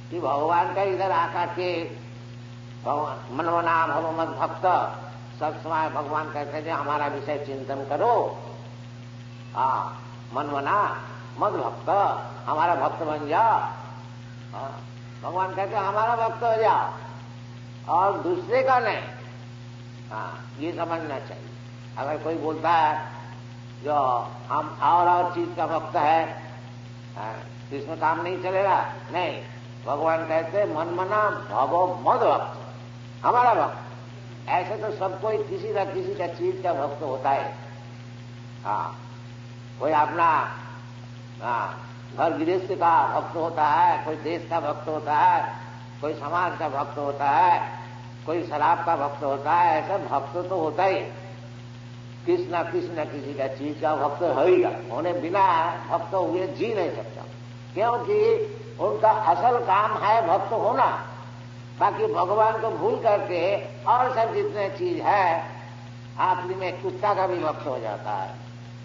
कि भगवान का इधर आकर के मनमना भव मद भक्त, सब समय भगवान कहते थे हमारा विषय चिंतन करो, मनमना मद भक्त, हमारा भक्त बन जाओ। भगवान कहते हमारा भक्त हो जाओ और दूसरे का नहीं। ये समझना चाहिए। अगर कोई बोलता है जो हम और चीज का भक्त है, तो इसमें काम नहीं चलेगा। नहीं, भगवान कहते मनमना भवो मद भक्त, हमारा भक्त। ऐसे तो सब कोई किसी न किसी का चीज का भक्त होता है। कोई अपना घर गृहस्थ का भक्त होता है, कोई देश का भक्त होता है, कोई समाज का भक्त होता है, कोई शराब का भक्त होता है। ऐसा भक्त तो होता ही, किसी न किसी का चीज का भक्त होगा। होने बिना भक्त हुए जी नहीं सकता, क्योंकि उनका असल काम है भक्त होना। बाकी भगवान को भूल करके और सब जितने चीज है, आखिरी में कुत्ता का भी भक्त हो जाता है।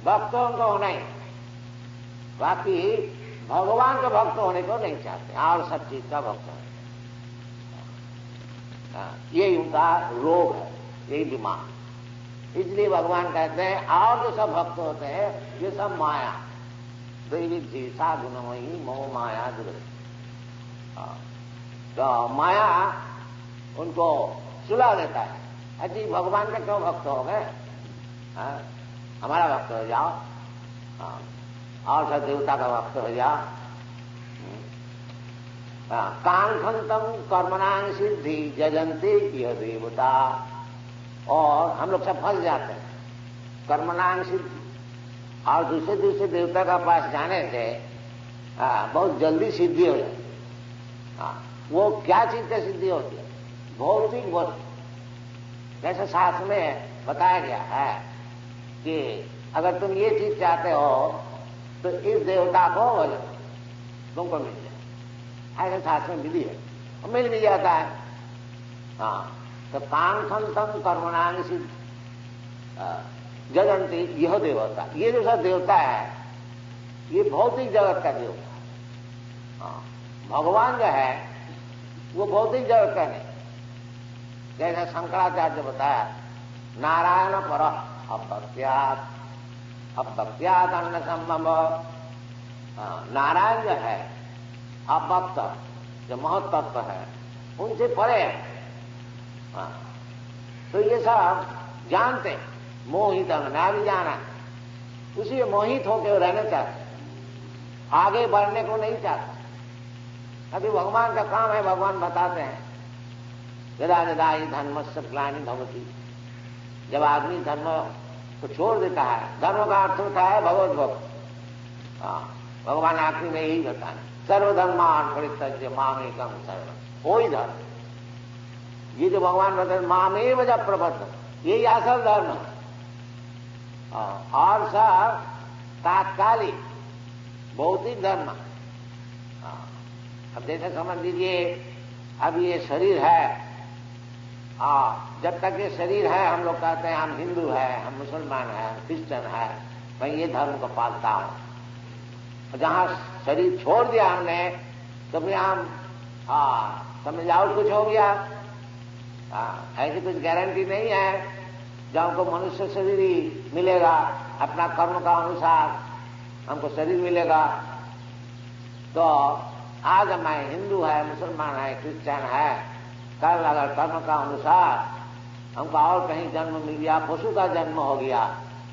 भक्त उनको होना ही, बाकी भगवान के भक्त होने को नहीं चाहते और सब चीज का भक्त होने। यही उनका रोग है, यही बीमार। इसलिए भगवान कहते हैं और जो सब भक्त होते हैं ये सब माया, दैविक जी साधुनमयी मोह माया दुर्ग। तो माया उनको सुला देता है, अजी भगवान के क्यों भक्त हो गए, हमारा भक्त हो जाओ, और सब देवता का भक्त हो जाओ। कांक्षन्तम कर्मणां सिद्धि जजंती यह देवता। और हम लोग सब फंस जाते हैं कर्मणां सिद्धि, और दूसरे देवता का पास जाने से बहुत जल्दी सिद्धि हो जाती है। वो क्या चीज का सिद्धि होती है, भौतिक वस्तु। जैसे शास्त्र में बताया गया है कि अगर तुम ये चीज चाहते हो तो इस देवता को तुमको मिल जाए, ऐसे शास्त्र में विधि है, और मिल भी जाता है। तो कांक्षन्तम कर्मणां सिद्धि जगंती यह देवता। ये जो सब देवता है ये भौतिक जगत का देवता है। भगवान जो है वो भौतिक जगत का नहीं। जैसे शंकराचार्य बताया, नारायण पर अभक्त्यात् अन्न संभव। नारायण जो है अभक्त, जो महत्तत्व है, उनसे परे है। तो ये सब जानते हैं, मोहित ना भी जाना, उसी मोहित होकर रहना चाहते, आगे बढ़ने को नहीं चाहते। अभी भगवान का काम है, भगवान बताते हैं यदा यदा ही धर्मस्य ग्लानि भवति। जब आदमी धर्म को छोड़ देता है, धर्म का अर्थ होता है भगवत भक्त। भगवान आखिरी में यही बताए, सर्वधर्मान परित्यज्य मामेकं शरणं। वही धर्म, ये जो भगवान बताते मामेव जब प्रबद्ध, यही असल धर्म है। और सब तात्कालिक भौतिक धर्म। अब जैसे समझ लीजिए, अब ये शरीर है, जब तक ये शरीर है हम लोग कहते हैं हम हिंदू है, हम मुसलमान है, क्रिश्चियन है, मैं ये धर्म को पालता हूं। जहां शरीर छोड़ दिया हमने तो फिर हम समझ जाओ कुछ हो गया। ऐसी कुछ गारंटी नहीं है। जब हमको मनुष्य शरीर ही मिलेगा, अपना कर्म का अनुसार हमको शरीर मिलेगा, तो आज मैं हिंदू है, मुसलमान है, क्रिश्चियन है, कल अगर कर्म का अनुसार हमको और कहीं जन्म मिल गया, पशु का जन्म हो गया,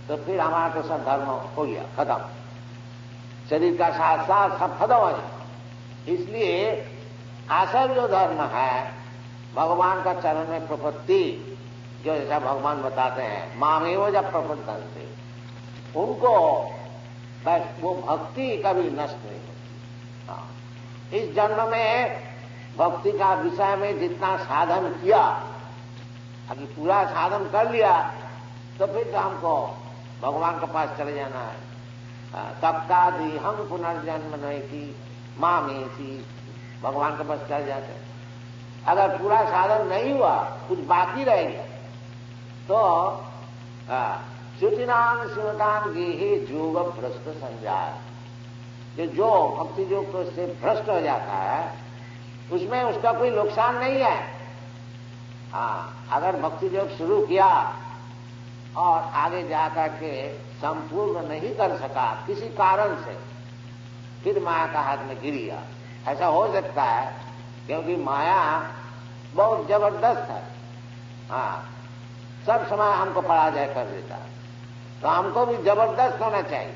तो फिर हमारा तो सब धर्म हो गया खत्म, शरीर का साथ साथ सब खत्म हो जाए। इसलिए असल जो धर्म है भगवान का चरण में प्रपत्ति, जो जैसा भगवान बताते हैं मामेव जब प्रपद्यन्ते, उनको बस वो भक्ति कभी नष्ट नहीं होती। इस जन्म में भक्ति का विषय में जितना साधन किया, अभी पूरा साधन कर लिया तो फिर तो हमको भगवान के पास चले जाना है। तब का दी हम पुनर्जन्म नहीं थी माँ में थी, भगवान के पास चले जाते हैं। अगर पूरा साधन नहीं हुआ, कुछ बाकी रह गया, तो शुचिनाम शिवतान गेहे जोग भ्रष्ट संजाय, जो भक्ति योग से भ्रष्ट हो जाता है उसमें उसका कोई नुकसान नहीं है। अगर भक्ति योग शुरू किया और आगे जाकर के संपूर्ण नहीं कर सका किसी कारण से, फिर माया का हाथ में गिर गया, ऐसा हो सकता है, क्योंकि माया बहुत जबरदस्त है। सब समय हमको पराजय कर देता है, तो हमको भी जबरदस्त होना चाहिए।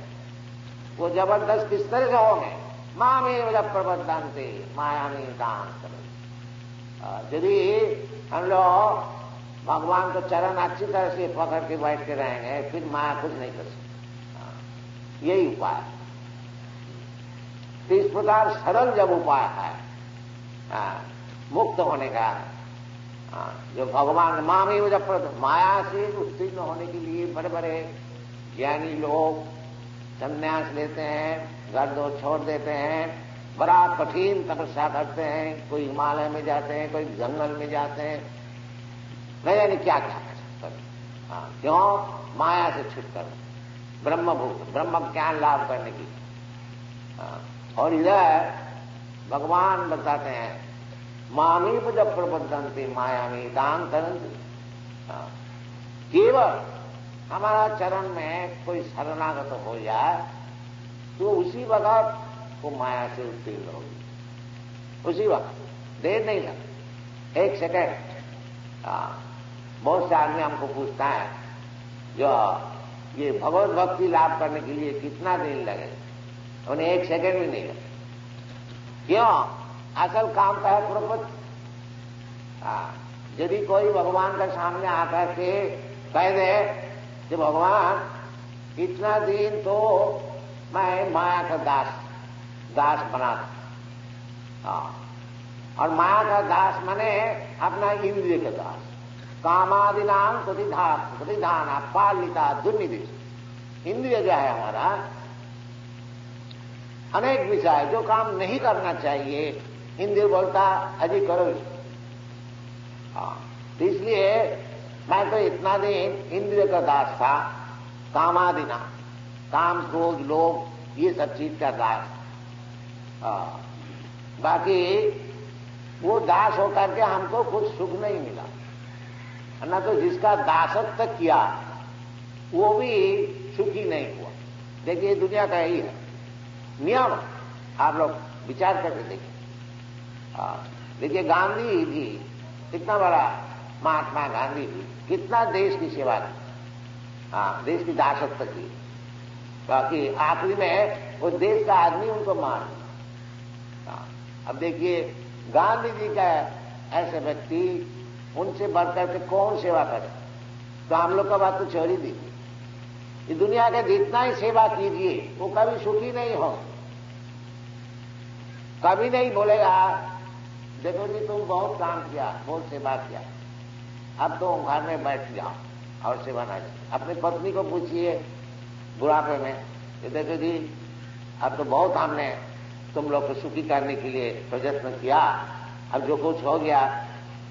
वो जबरदस्त किस तरह से होंगे? माँ में जब प्रबंधनते माया में दान करें। यदि हम लोग भगवान को चरण अच्छी तरह से पकड़ के बैठ के रहेंगे, फिर माया कुछ नहीं कर सकती। यही उपाय है। तो इस प्रकार सरल जब उपाय है मुक्त होने का, जो भगवान माँ में जब माया से उत्तीर्ण होने के लिए बड़े बड़े ज्ञानी लोग संन्यास लेते हैं, घर दो छोड़ देते हैं, बड़ा कठिन तपस्या करते हैं, कोई हिमालय में जाते हैं, कोई जंगल में जाते हैं, नहीं यानी क्या क्या करते हैं। क्यों? माया से छुटकर ब्रह्मभूत ब्रह्म ज्ञान लाभ करने की। और इधर भगवान बताते हैं मामी जब प्रबंधनते माया में दान करंती। केवल हमारा चरण में कोई शरणागत हो जाए तो उसी वक्त वो माया से उत्तीर्ण होगी, उसी वक्त, देर नहीं लगा, 1 सेकेंड। बहुत से आदमी हमको पूछता है जो ये भगवत भक्ति लाभ करने के लिए कितना दिन लगे, उन्हें 1 सेकेंड भी नहीं लगे। क्यों? असल काम का है प्रपंच। यदि कोई भगवान के सामने आकर के कह दे कि भगवान इतना दिन तो मैं माया का दास बना था, और माया का दास माने अपना इंद्रिय का दास, कामादिनाम प्रतिधान पालिता दुर्निधि। इंद्रिय जो है हमारा अनेक विषय जो काम नहीं करना चाहिए, इंद्रिय बोलता अजी करो। तो इसलिए मैं तो इतना दिन इंद्रिय का दास था, कामादिना, काम क्रोध लोभ ये सब चीज का दास। बाकी वो दास होकर के हमको कुछ सुख नहीं मिला, ना तो जिसका दासत्व किया वो भी सुखी नहीं हुआ। देखिए दुनिया का यही है नियम, आप लोग विचार करके देखिए। देखिए गांधी जी, कितना बड़ा महात्मा गांधी जी, कितना देश की सेवा की, देश की दासत्व की, बाकी आखिरी में वो देश का आदमी उनको मार दिया। अब देखिए गांधी जी का ऐसे व्यक्ति, उनसे बढ़कर के कौन सेवा करे? तो हम लोग का बात तो छोड़ ही दीजिए, ये दुनिया के जितना ही सेवा कीजिए वो कभी सुखी नहीं हो, कभी नहीं बोलेगा देखो जी तुम बहुत काम किया, बहुत सेवा किया, अब तो घर में बैठ जाओ और सेवा ना करो। अपनी पत्नी को पूछिए बुढ़ापे में, देखो जी अब तो बहुत हमने तुम लोग को सुखी करने के लिए प्रयत्न किया, अब जो कुछ हो गया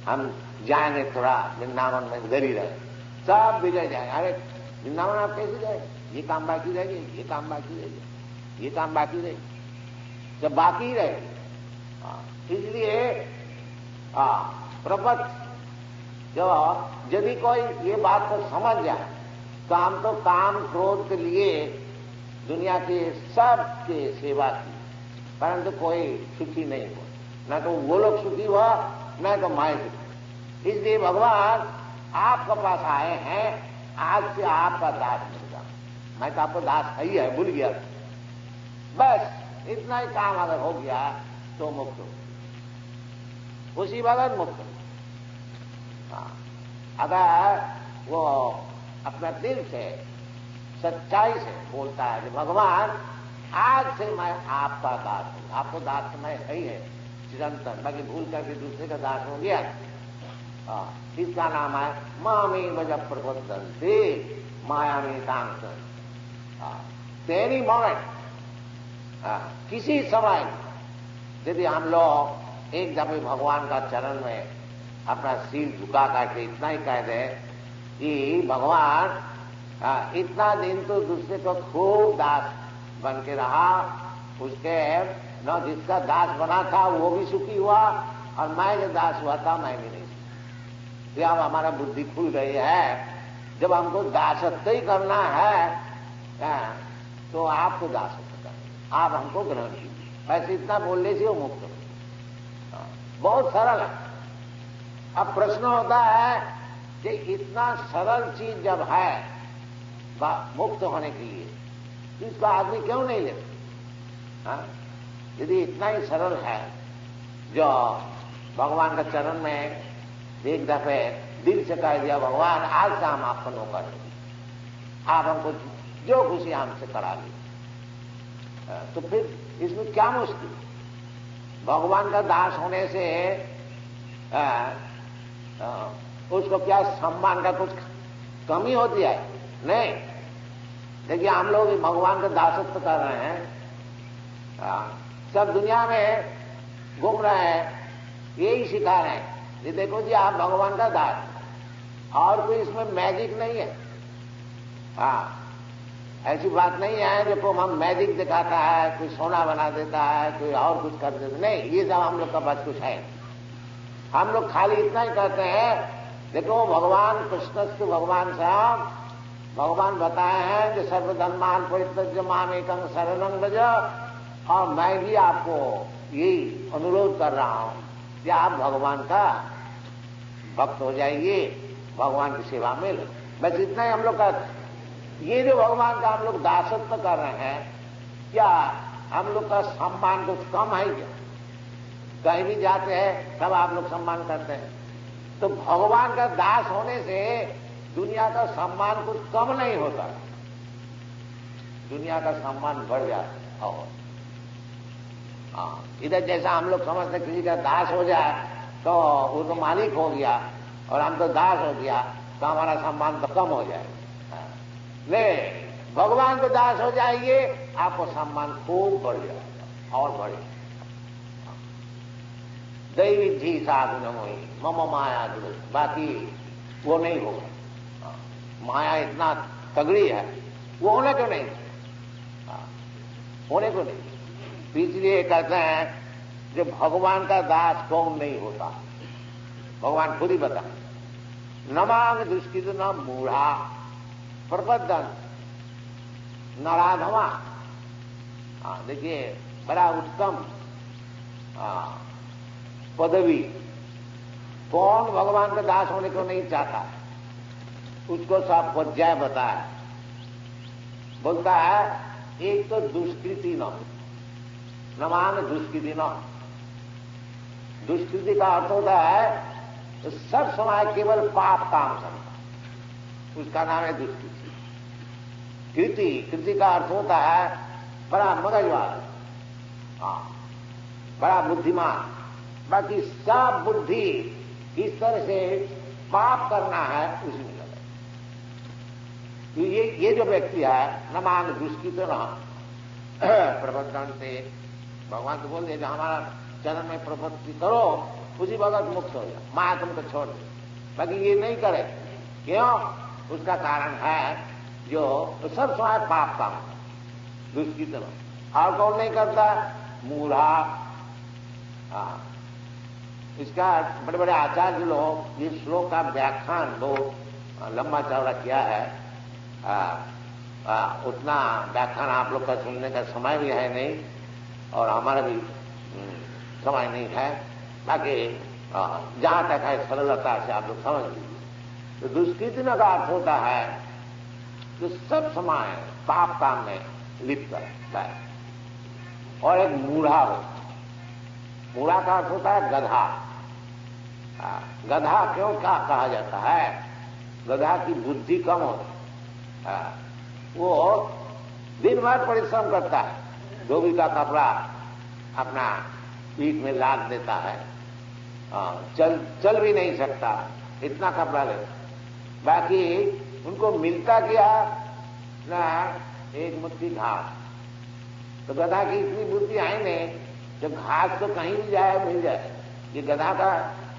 हम जाएंगे थोड़ा वृंदावन में, इधर ही रहे, सब बिगड़ जाएंगे। अरे वृंदावन आप कैसे जाए? ये काम बाकी रहेगी, ये काम बाकी रहेगी, ये काम बाकी रहेगी, जब बाकी रहेगी। इसलिए प्रपंच जो यदि कोई ये बात को समझ जाए तो हम तो काम क्रोध के लिए दुनिया के सब के सेवा की, परंतु कोई सुखी नहीं हुआ, न तो वो लोग सुखी हुआ न तो मैं सुखी। इसलिए भगवान आपके पास आए हैं, आज से आपका दास बन जाओ। मैं तो आपको दास ही है, भूल गया, बस इतना ही काम अगर हो गया तो मुक्त हो, उसी वक्त मुक्त हो। अगर वो अपना दिल से सच्चाई से बोलता है कि भगवान आज से मैं आपका दास हूं, आपको दास मैं ही है चिरंतन, बाकी भूल करके दूसरे का दास हो गया, इसका नाम है मामी वजह प्रबंधनते माया में दांग। एनी मोमेंट, किसी समय यदि हम लोग एक दफे भगवान का चरण में अपना सिर झुका करके इतना ही कह दें कि भगवान इतना दिन तो दूसरे को खूब दास बन के रहा, उसके न जिसका दास बना था वो भी सुखी हुआ और मैं जो दास हुआ था मैं भी नहीं सीखा। तो अब हमारा बुद्धि खुल गई है, जब हमको दासत्व ही करना है तो आपको दासत्व करना, आप हमको ग्रहण कीजिए। ऐसे इतना बोलने से वो मुक्त हो, बहुत सरल है। अब प्रश्न होता है कि इतना सरल चीज जब है मुक्त होने के लिए, तो इसको आदमी क्यों नहीं लेते? यदि इतना ही सरल है, जो भगवान का चरण में एक दफे दिल से कह दिया, भगवान आज से हम आपका नौकर हैं, आप हमको जो खुशी हमसे करा ली, तो फिर इसमें क्या मुश्किल? भगवान का दास होने से उसको क्या सम्मान का कुछ कमी होती है? नहीं। देखिए, हम लोग भगवान का दासत्व कर रहे हैं, सब दुनिया में घूम रहे हैं, यही सिखा रहे हैं, ये देखो जी आप भगवान का दास, और कोई इसमें मैजिक नहीं है। ऐसी बात नहीं है देखो हम मैजिक दिखाता है, कोई सोना बना देता है, कोई और कुछ कर देता, नहीं, ये सब हम लोग का बात कुछ है। हम लोग खाली इतना ही कहते हैं, देखो भगवान कृष्णस्तु भगवान साहब, भगवान बताए हैं कि सर्वधर्मान परित्यज्य माम एकं शरणं व्रज, और मैं भी आपको यही अनुरोध कर रहा हूं कि आप भगवान का भक्त हो जाइए, भगवान की सेवा में लो। बस इतना ही हम लोग का। ये जो भगवान का हम लोग दासत्व कर रहे हैं, क्या हम लोग का सम्मान कुछ कम है क्या? कहीं भी जाते हैं सब आप लोग सम्मान करते हैं, तो भगवान का दास होने से दुनिया का सम्मान कुछ कम नहीं होता, दुनिया का सम्मान बढ़ जाता। और इधर जैसा हम लोग समझते किसी का दास हो जाए तो वो तो मालिक हो गया, और हम तो दास हो गया तो हमारा सम्मान तो कम हो जाए। नहीं, भगवान को दास हो जाइए, आपको सम्मान खूब बढ़ जाएगा और बढ़ेगा। दैवी जी साधु न मोही मम माया दुर, बाकी वो नहीं होगा। माया इतना तगड़ी है, वो होने को नहीं, होने को नहीं। इसलिए कहते हैं जो भगवान का दास कौन नहीं होता, भगवान खुद ही बता, न मांग दुष्कृत न मूढ़ा प्रबद्धन नराधमा। देखिए बड़ा उत्तम पदवी, कौन भगवान का दास होने को नहीं चाहता, उसको सब पर्याय बताया। बोलता है एक तो दुष्कृति न मान दुष्कृति न, दुष्कृति का अर्थ होता है तो सब समय केवल पाप काम करता, उसका नाम है दुष्कृति। कृति का अर्थ होता है बड़ा मगजवाला, बड़ा बुद्धिमान, बाकी सब बुद्धि इस तरह से पाप करना है उसी में लगे। तो ये जो व्यक्ति है न मान दुष्कृत न प्रबंधन से, भगवान तो बोल दिया जो हमारा चरण में प्रवृत्ति करो उसी वक्त मुक्त हो जाए, माया तुमको छोड़ दे, बाकी ये नहीं करे। क्यों? उसका कारण है जो तो सब समय पाप काम दुष्कृत न। और कौन नहीं करता? मूढ़ा। इसका बड़े बड़े आचार्य लोग इस श्लोक का व्याख्यान बहुत लंबा चौड़ा किया है, उतना व्याख्यान आप लोग का सुनने का समय भी है नहीं, और हमारा भी समय नहीं है। बाकी जहां तक है सरलता से आप लोग समझ लीजिए। तो दुष्कृति का अर्थ होता है जो सब समय पाप काम में लिप्त रहता है। और एक मूढ़ा होता है, मूढ़ा का अर्थ होता है गधा। गधा क्यों क्या कहा जाता है? गधा की बुद्धि कम होती है, वो दिन भर परिश्रम करता है, धोबी का कपड़ा अपना पीठ में लाद देता है, चल भी नहीं सकता, इतना कपड़ा ले। बाकी उनको मिलता क्या ना, एक मुट्ठी घास। तो गधा की इतनी बुद्धि है नहीं, जो घास तो कहीं भी जाए मिल जाए। ये गधा का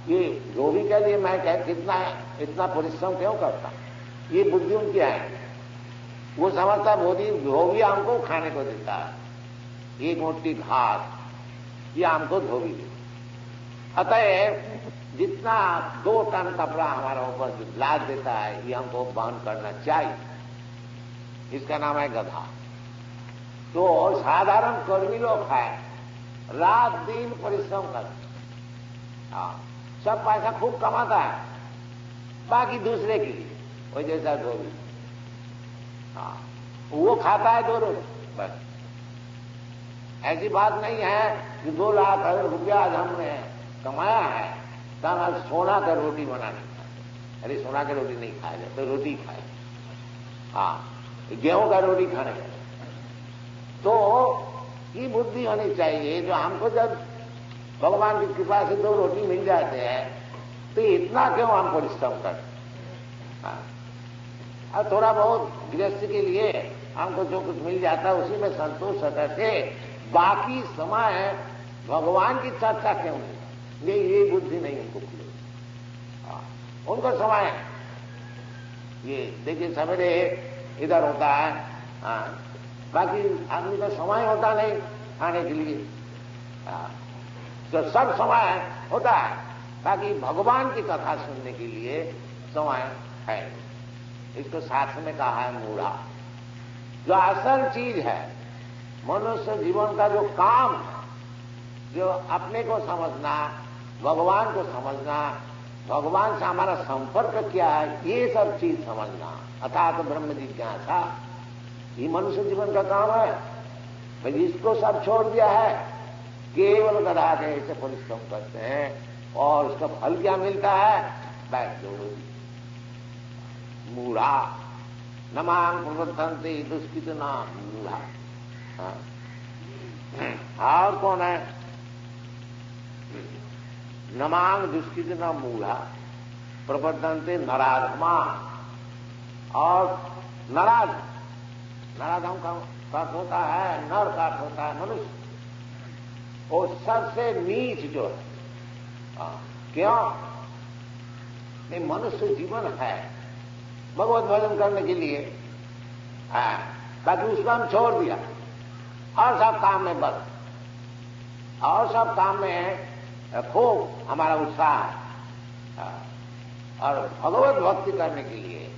ये धोबी के लिए मैं कितना इतना परिश्रम क्यों करता, ये बुद्धि उनकी है। वो समझता धोबी हमको खाने को देता है, एक मुट्ठी घास ये हमको धोबी दे। अतः जितना 2 टन कपड़ा हमारा ऊपर लाद देता है ये हमको बहन करना चाहिए। इसका नाम है गधा। तो साधारण कर्मी लोग हैं, रात दिन परिश्रम करते, सब पैसा खूब कमाता है, बाकी दूसरे के लिए वही जैसा धोबी, वो खाता है 2 रोटी बस। ऐसी बात नहीं है कि 2 लाख अगर रुपया आज हमने कमाया है तब आज सोना का रोटी बनाने खाए। अरे सोना का रोटी नहीं खाया जाए तो रोटी खाए, गेहूं का रोटी खाने का। तो ये बुद्धि होनी चाहिए जो हमको जब भगवान की कृपा से 2 रोटी मिल जाते हैं तो इतना क्यों हम परिश्रम करते। और थोड़ा बहुत गृहस्थी के लिए हमको जो कुछ मिल जाता है उसी में संतोष होता थे, बाकी समय भगवान की चर्चा क्यों नहीं, ये बुद्धि नहीं उनको खुले। उनको समय ये देखिए सवेरे इधर होता है, बाकी आदमी का समय होता नहीं खाने के लिए। तो सब समय होता है, बाकी भगवान की कथा सुनने के लिए समय है। इसको शास्त्र में कहा है मूढ़ा। जो असल चीज है मनुष्य जीवन का जो काम है, जो अपने को समझना, भगवान को समझना, भगवान से हमारा संपर्क क्या है, ये सब चीज समझना, अर्थात ब्रह्म जिज्ञासा, ये मनुष्य जीवन का काम है। भाई इसको सब छोड़ दिया है, केवल गधा के ऐसे परिश्रम करते हैं और उसका फल क्या मिलता है, बैठ जोड़ो मूढ़ा नमांग प्रवर्तन्ते दुष्कृत नाम मूढ़ा। और कौन है, नमांग दुष्कृत नाम मूढ़ा प्रवर्तन्ते नराधमा। और नराधम का अर्थ होता है, नर का अर्थ होता है मनुष्य, वो सबसे नीच जो है। क्यों, नहीं मनुष्य जीवन है भगवत भजन करने के लिए, बाकी उसको हम छोड़ दिया और सब काम में बस, और सब काम में खूब हमारा उत्साह है। और भगवत भक्ति करने के लिए,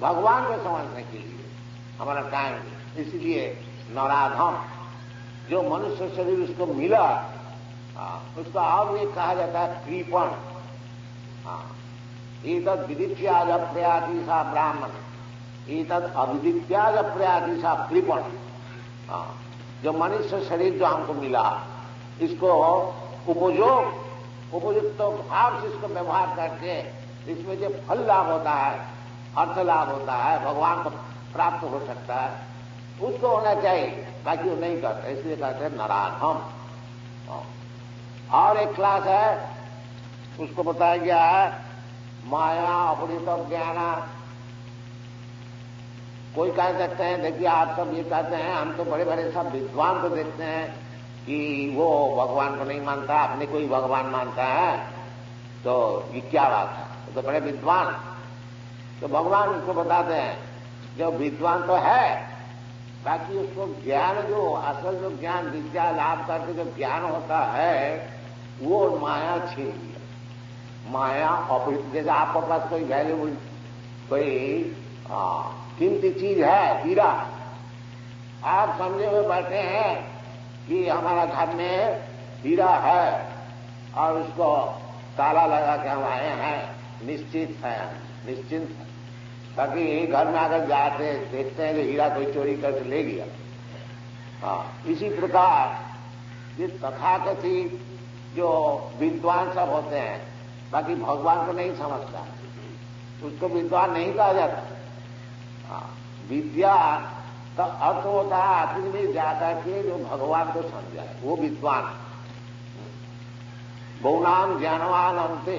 भगवान को समझने के लिए हमारा टाइम, इसलिए नराधम जो मनुष्य शरीर उसको मिला, उसको और ये कहा जाता है कृपण। एतद विदित्याज अप्रयाति सा ब्राह्मण, एतद अविदित्याज अप्रयाति सा कृपण। जो मनुष्य शरीर जो हमको मिला, इसको उपयुक्त भाव से इसको व्यवहार करके इसमें जो फल लाभ होता है, अर्थ लाभ होता है, भगवान को प्राप्त हो सकता है, उसको होना चाहिए, बाकी वो नहीं करते, इसलिए कहते हैं नराधम। और एक क्लास है, उसको बताया गया है माया अपरित ज्ञाना। कोई कह सकते हैं, देखिए आप सब ये कहते हैं, हम तो बड़े बड़े सब विद्वान को देखते हैं कि वो भगवान को नहीं मानता, अपने को ही भगवान मानता है, तो ये क्या बात है, तो बड़े विद्वान। तो भगवान उसको बताते हैं जो विद्वान तो है, बाकी उसको ज्ञान जो असल जो ज्ञान विद्या लाभ करके जो ज्ञान होता है वो माया छीन लिया। माया अपरित, जैसे आपके पास कोई वैल्यूबल कोई कीमती चीज है, हीरा, आप समझे हुए बैठे हैं कि हमारा घर में हीरा है और उसको ताला लगा के हम आए हैं, निश्चित है, निश्चिंत है। बाकी घर में अगर जाते देखते हैं कि हीरा कोई चोरी करके ले गया। इसी प्रकार ये तथाकथित जो विद्वान सब होते हैं, बाकी भगवान को नहीं समझता, उसको विद्वान नहीं कहा जाता। विद्या का अर्थ होता है आखिर में जाकर के जो भगवान को समझाए, वो विद्वान। बहुनाम ज्ञानवान अंते,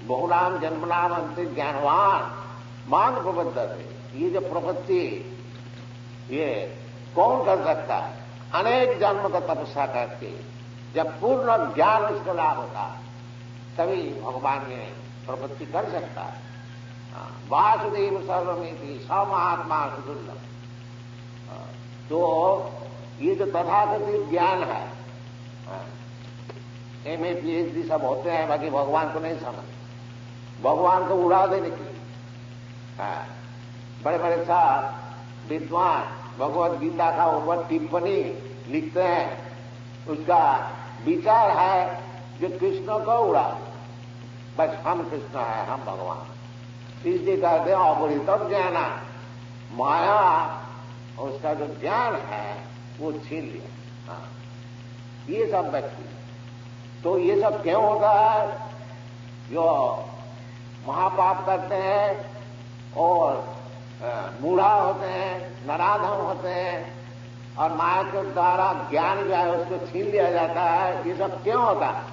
बहुनाम जन्मनाम अंते ज्ञानवान मान प्रबद्धते। ये जो प्रपत्ति ये कौन कर सकता है, अनेक जन्म का तपस्या करके जब पूर्ण ज्ञान उसको लाभ होता है तभी भगवान में प्रपत्ति कर सकता है। वासुदेव सर्वमिति स महात्मा सुदुर्लभ। तो ये जो तथाकथित ज्ञान है, MA PhD सब होते हैं, बाकी भगवान को नहीं समझ, भगवान को उड़ा देने के लिए। हाँ, बड़े बड़े साहब विद्वान भगवत गीता का ऊपर टिप्पणी लिखते हैं, उसका विचार है जो कृष्ण को उड़ा, बस हम कृष्ण है, हम भगवान, इसलिए कहते हैं अपरितम ज्ञाना, माया उसका जो ज्ञान है वो छीन लिया। हाँ, ये सब व्यक्ति, तो ये सब क्यों होता है? जो महापाप करते हैं और मूढ़ा होते हैं, नराधम होते हैं, और माया के द्वारा ज्ञान जो है उसको छीन लिया जाता है, ये सब क्यों होता है?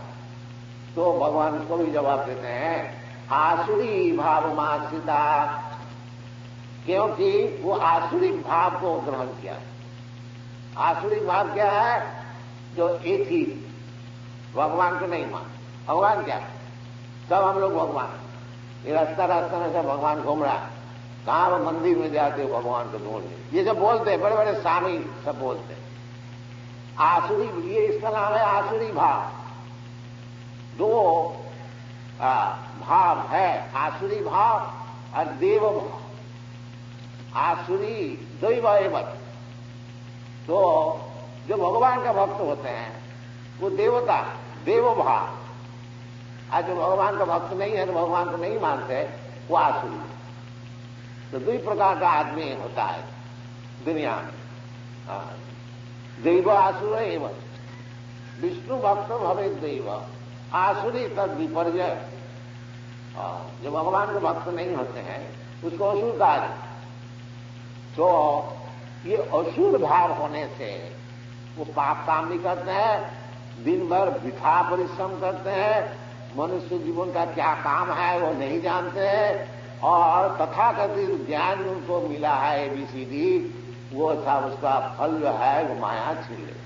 तो भगवान को भी जवाब देते हैं, आसुरी भाव माश्रिता, क्योंकि वो आसुरिक भाव को ग्रहण किया। आसुरिक भाव क्या है? जो एथी, भगवान को नहीं मान। भगवान क्या है? सब हम लोग भगवान, ये रास्ता रास्ता में सब भगवान घूम रहा है, कहां वो मंदिर में जाते हो भगवान को ढूंढने, ये सब बोलते हैं, बड़े बड़े स्वामी सब बोलते हैं। आसुरी, ये इसका नाम है आसुरी भाव। दो भाव है, आसुरी भाव और देव भाव। आसुरी दैव एवं, तो जो भगवान का भक्त होते हैं वो देवता, देव भाव। आज जो भगवान का भक्त नहीं है, तो भगवान को नहीं मानते, वो आसुरी। तो दो प्रकार का आदमी होता है दुनिया में, दैव आसुर एवं, विष्णु भक्त भवे दैव, आसुरी तद विपर्य। जो भगवान के भक्त नहीं होते हैं उसको असुर कहा जाता। तो ये असुर भाव होने से वो पाप काम नहीं करते हैं, दिन भर वृथा परिश्रम करते हैं, मनुष्य जीवन का क्या काम है वो नहीं जानते हैं, और तथाकथित ज्ञान उनको मिला है ABCD, वो सब उसका फल जो है वो माया छीन ले।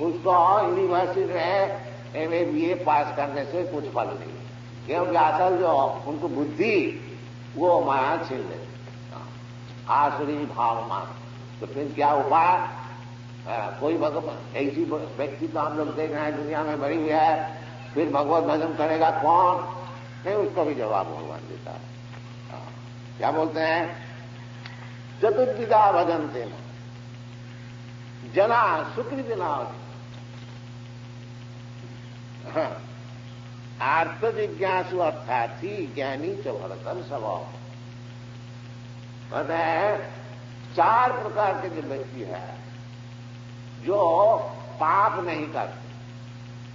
उसको यूनिवर्सिटी में MA BA पास करने से कुछ फल नहीं, क्योंकि असल जो उनको बुद्धि वो माया छीन ले, आसुरी भाव मान। तो फिर क्या उपाय? कोई भगवान ऐसी व्यक्ति तो हम लोग देख रहे हैं दुनिया में भरी हुई है, फिर भगवत भजन करेगा कौन? नहीं, उसका भी जवाब भगवान देता है। क्या बोलते हैं? चतुर्विधा भजनते जना सुकृतिना, आर्त जिज्ञासु अर्थार्थी ज्ञानी च भरतम स्वभाव। कहते हैं 4 प्रकार के जो व्यक्ति है जो पाप नहीं करते,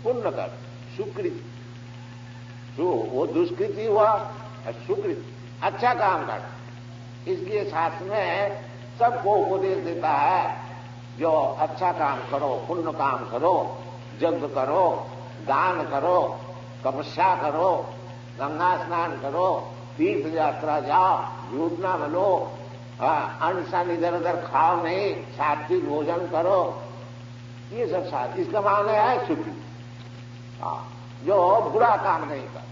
पुण्य करते, सुकृति, तो वो दुष्कृति हुआ और सुकृति, अच्छा काम करता। इसलिए शास्त्र में सबको उपदेश देता है, जो अच्छा काम करो, पुण्य काम करो, यज्ञ करो, दान करो, तपस्या करो, गंगा स्नान करो, तीर्थ यात्रा जाओ, झूठ ना बोलो, अन्न सन इधर उधर खाओ नहीं, सात्विक भोजन करो, ये सब साथ। इसका माने है सुखी, जो बुरा काम नहीं कर,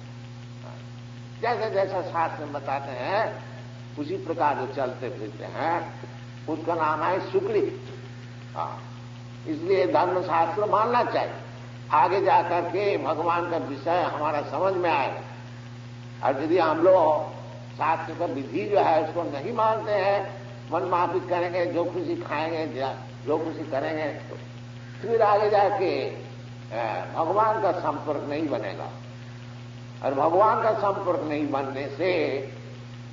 जैसे जैसा शास्त्र में बताते हैं उसी प्रकार जो चलते फिरते हैं, उसका नाम है सुकृत। इसलिए धर्मशास्त्र मानना चाहिए, आगे जाकर के भगवान का विषय हमारा समझ में आएगा। और यदि हम लोग शास्त्र का विधि जो है उसको नहीं मानते हैं, मन माफिक करेंगे, जो खुशी खाएंगे, जो खुशी करेंगे, तो फिर आगे जाके भगवान का संपर्क नहीं बनेगा। और भगवान का संपर्क नहीं बनने से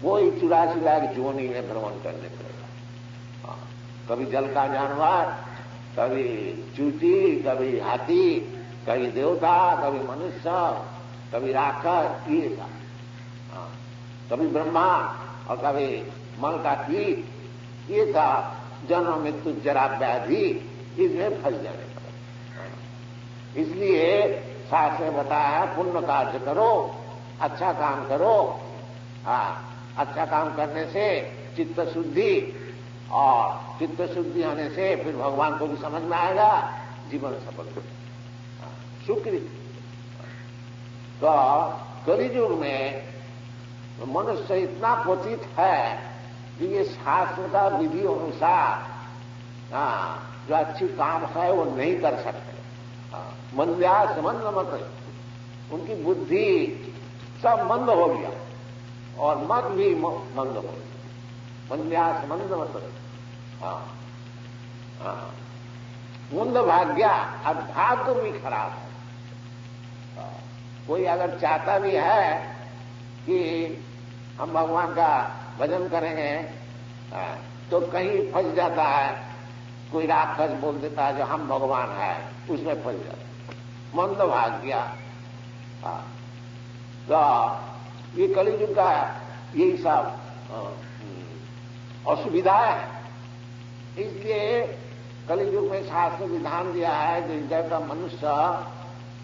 वो 84 लाख जोनी में भ्रमण करने पड़ेगा। कभी जल का जानवर, कभी चूटी, कभी हाथी, कभी देवता, कभी मनुष्य, कभी राक्षस, ये सब, कभी ब्रह्मा और कभी मल का कीट, ये सब जन्म मृत्यु जरा व्याधि, इसमें फंस जाने पड़े। इसलिए शास्त्र में बताया है पुण्य कार्य करो, अच्छा काम करो। अच्छा काम करने से चित्त शुद्धि, और चित्त शुद्धि होने से फिर भगवान को भी समझ में आएगा, जीवन सफल होगा। सुकृत। तो कलियुग में मनुष्य इतना पतित है कि ये शास्त्र का विधि अनुसार जो अच्छी काम है वो नहीं कर सकते। मंद्यास मंद मत, उनकी बुद्धि सब मंद हो गया और मत भी मंद हो गया। मंद्यास मंद मत, हाँ हाँ, मुंद भाग्या, अब भाग्य भी खराब है। कोई अगर चाहता भी है कि हम भगवान का भजन करेंगे तो कहीं फंस जाता है, कोई राक्षस बोल देता है जो हम भगवान है, उसमें फंस जाता है। मंद भाग्या, तो ये कलियुग का यही सब असुविधाएं है। इसलिए कलियुग में शास्त्र विधान दिया है कि इधर का मनुष्य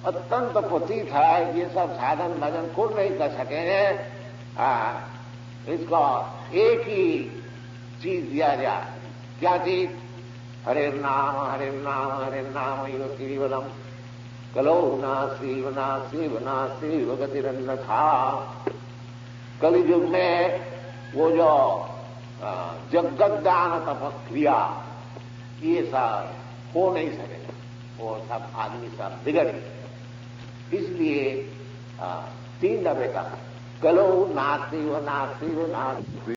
अत्यंत पतित है, ये सब साधन भजन को नहीं कर सकेंगे। इसका एक ही चीज दिया जाए, क्या चीज? हरे नाम हरे नाम हरे नाम यो केवलम, कलो नास्ति नास्ति नास्ति गतिरन्यथा। कलियुग में वो जो जगदान तपक्रिया, ये सब हो नहीं सकेगा, वो सब आदमी सब बिगड़ गए। इसलिए 3 दफे का कलो नास्ति व नास्ति व नास्ति।